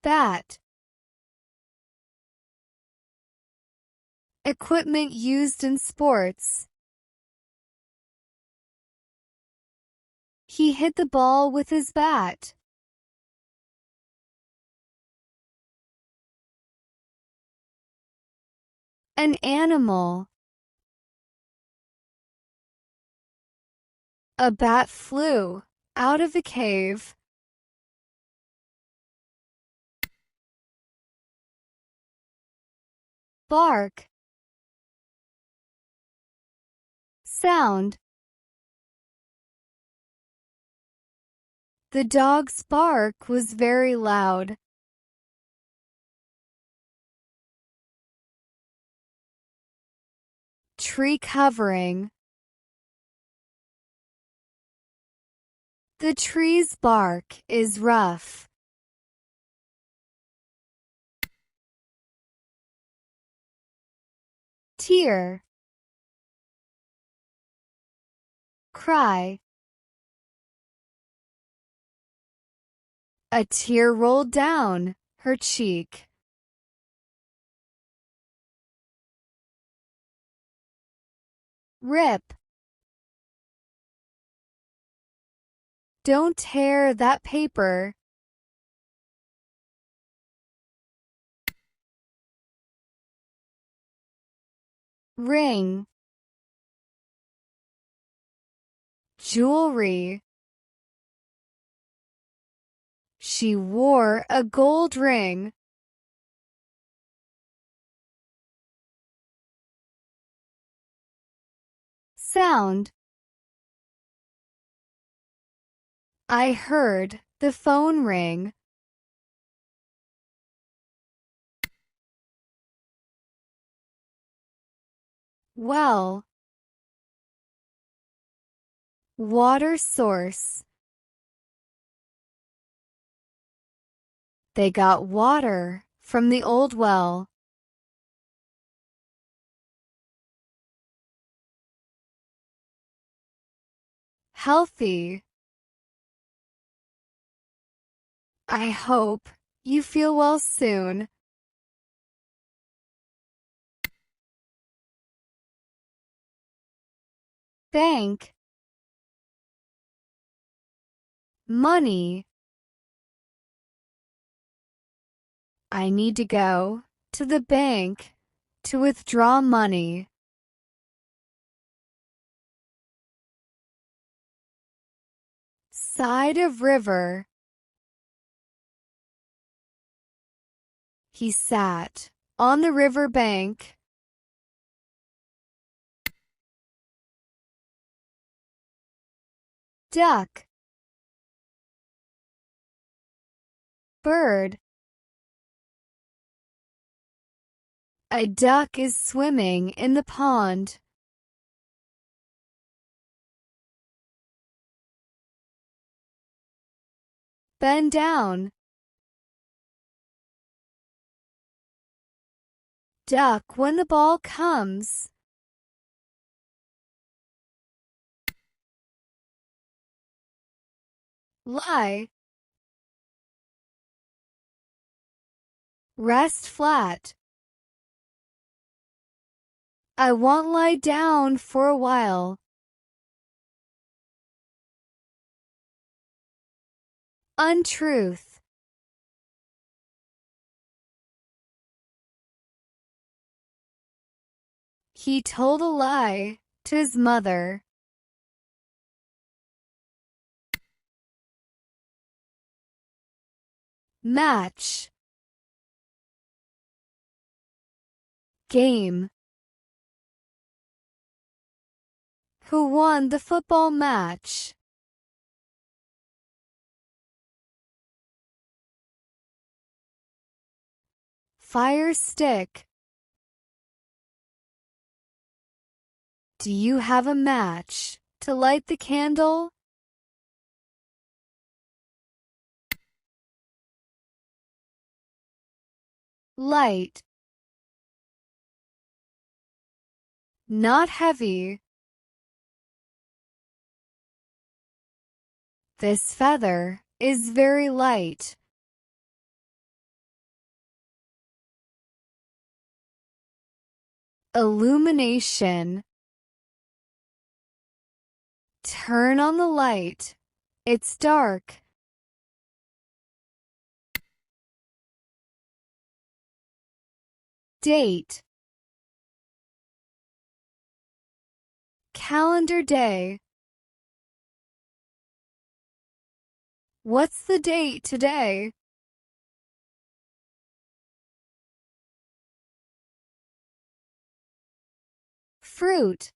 Bat. Equipment used in sports. He hit the ball with his bat. An animal. A bat flew out of the cave. Bark. Sound. The dog's bark was very loud. Tree covering. The tree's bark is rough. Tear. Cry. A tear rolled down her cheek. Rip. Don't tear that paper. Ring. Jewelry. She wore a gold ring. Sound. I heard the phone ring. Well. Water source. They got water from the old well. Healthy. I hope you feel well soon. Bank. Money. I need to go to the bank to withdraw money. Side of river. He sat on the river bank. Duck. Bird. A duck is swimming in the pond. Bend down. Duck when the ball comes. Lie. Rest flat. I won't lie down for a while. Untruth. He told a lie to his mother. Match. Game. Who won the football match? Fire stick. Do you have a match to light the candle? Light. Not heavy. This feather is very light. Illumination. Turn on the light. It's dark. Date. Calendar day. What's the date today? Fruit.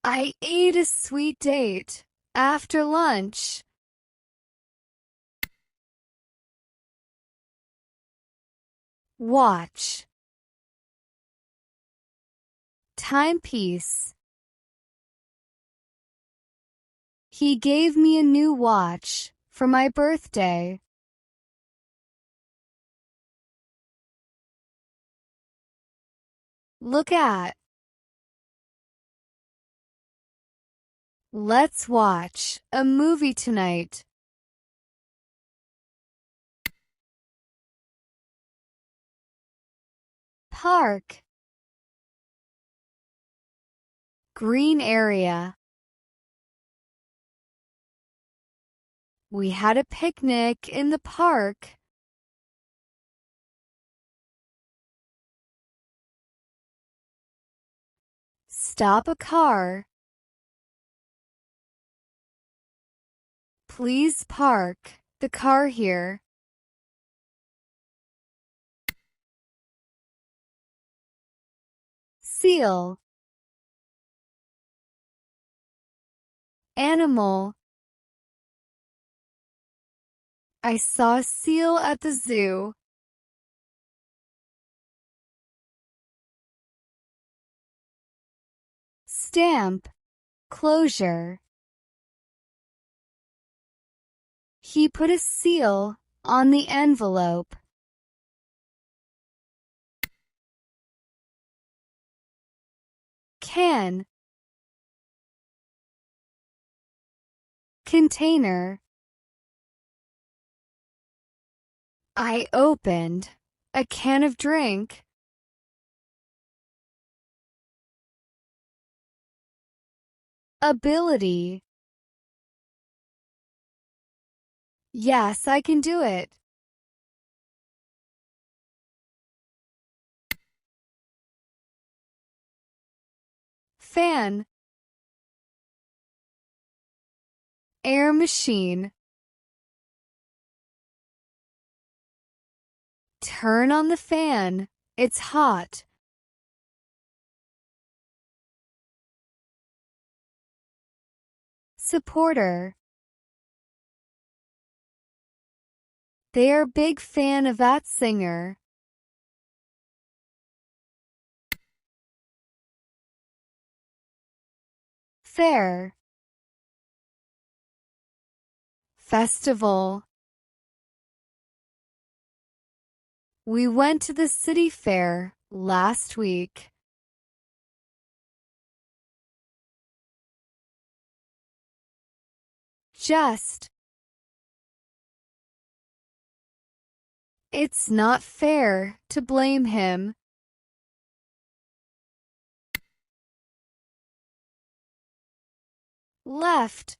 I ate a sweet date after lunch. Watch. Timepiece. He gave me a new watch for my birthday. Look at. Let's watch a movie tonight. Park. Green area. We had a picnic in the park. Stop a car. Please park the car here. Seal. Animal. I saw a seal at the zoo. Stamp. Closure. He put a seal on the envelope. Can. Container. I opened a can of drink. Ability. Yes, I can do it. Fan. Air machine. Turn on the fan. It's hot. Supporter. They're a big fan of that singer. Fair. Festival. We went to the city fair last week. Just. It's not fair to blame him. Left.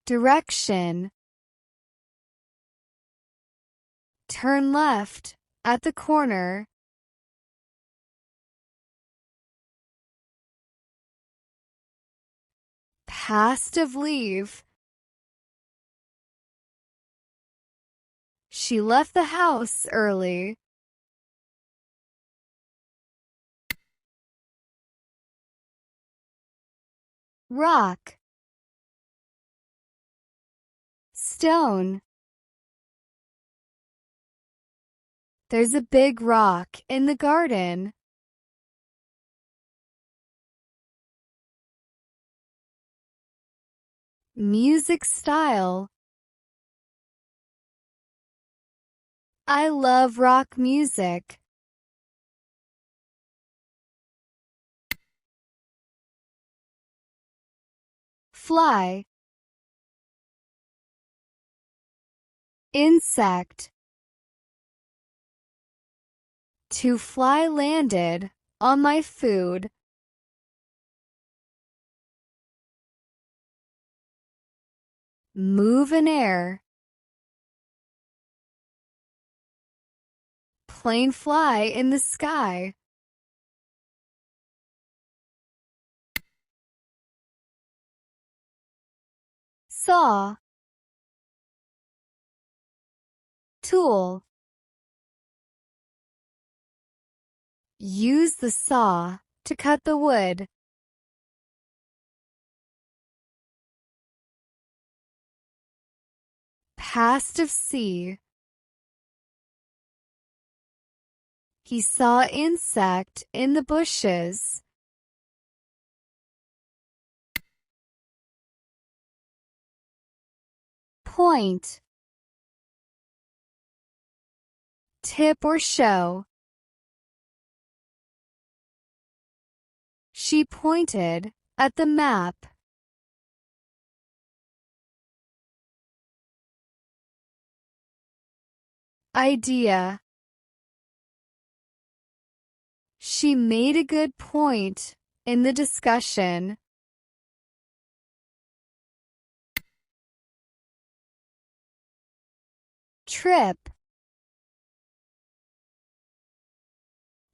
Direction. Turn left at the corner. Past of leave. She left the house early. Rock. Stone. There's a big rock in the garden. Music style. I love rock music. Fly. Insect. To fly landed on my food. Move in air. Plane fly in the sky. Saw. Tool. Use the saw to cut the wood. Past of sea. He saw insect in the bushes. Point. Tip or show. She pointed at the map. Idea. She made a good point in the discussion. Trip.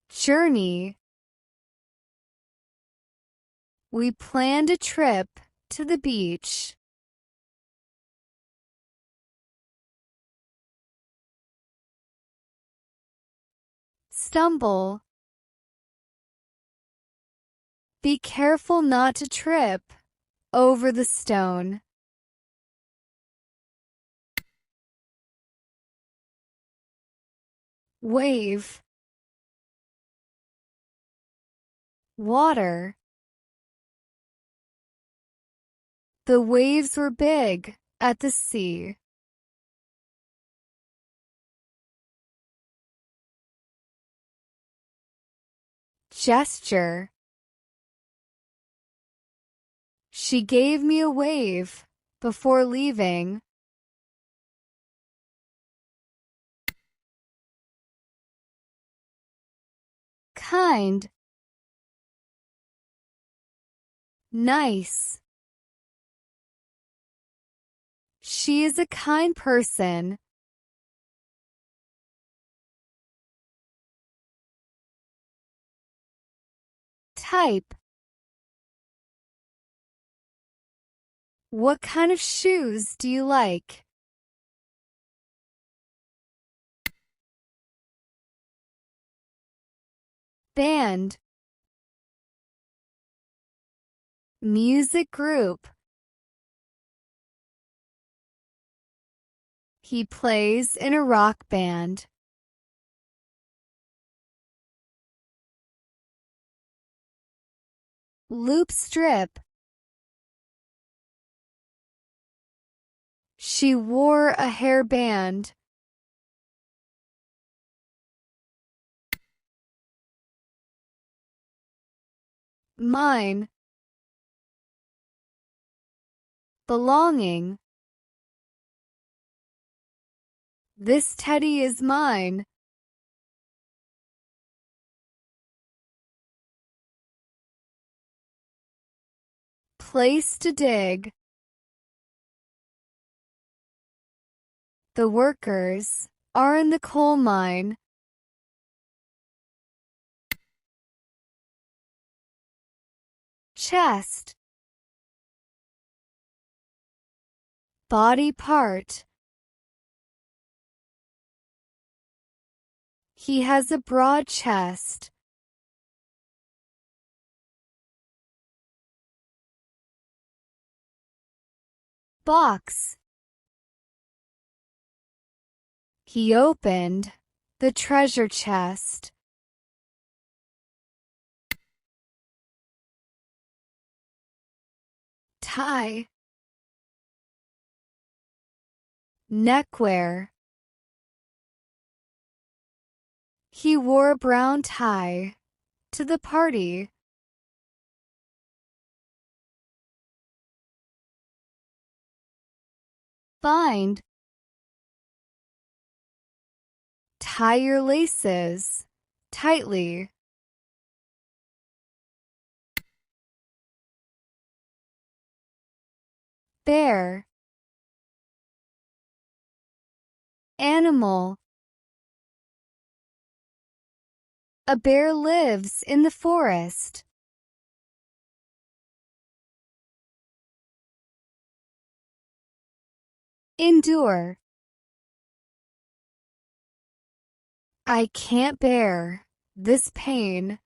Journey. We planned a trip to the beach. Stumble. Be careful not to trip over the stone. Wave. Water. The waves were big at the sea. Gesture. She gave me a wave before leaving. Kind. Nice. She is a kind person. Type. What kind of shoes do you like? Band. Music group. He plays in a rock band. Loop strip. She wore a hairband. Mine. Belonging. This teddy is mine. Place to dig. The workers are in the coal mine. Chest. Body part. He has a broad chest. Box. He opened the treasure chest. Tie. Neckwear. He wore a brown tie to the party. Bind. Tie your laces tightly. Bear, animal. A bear lives in the forest. Endure. I can't bear this pain.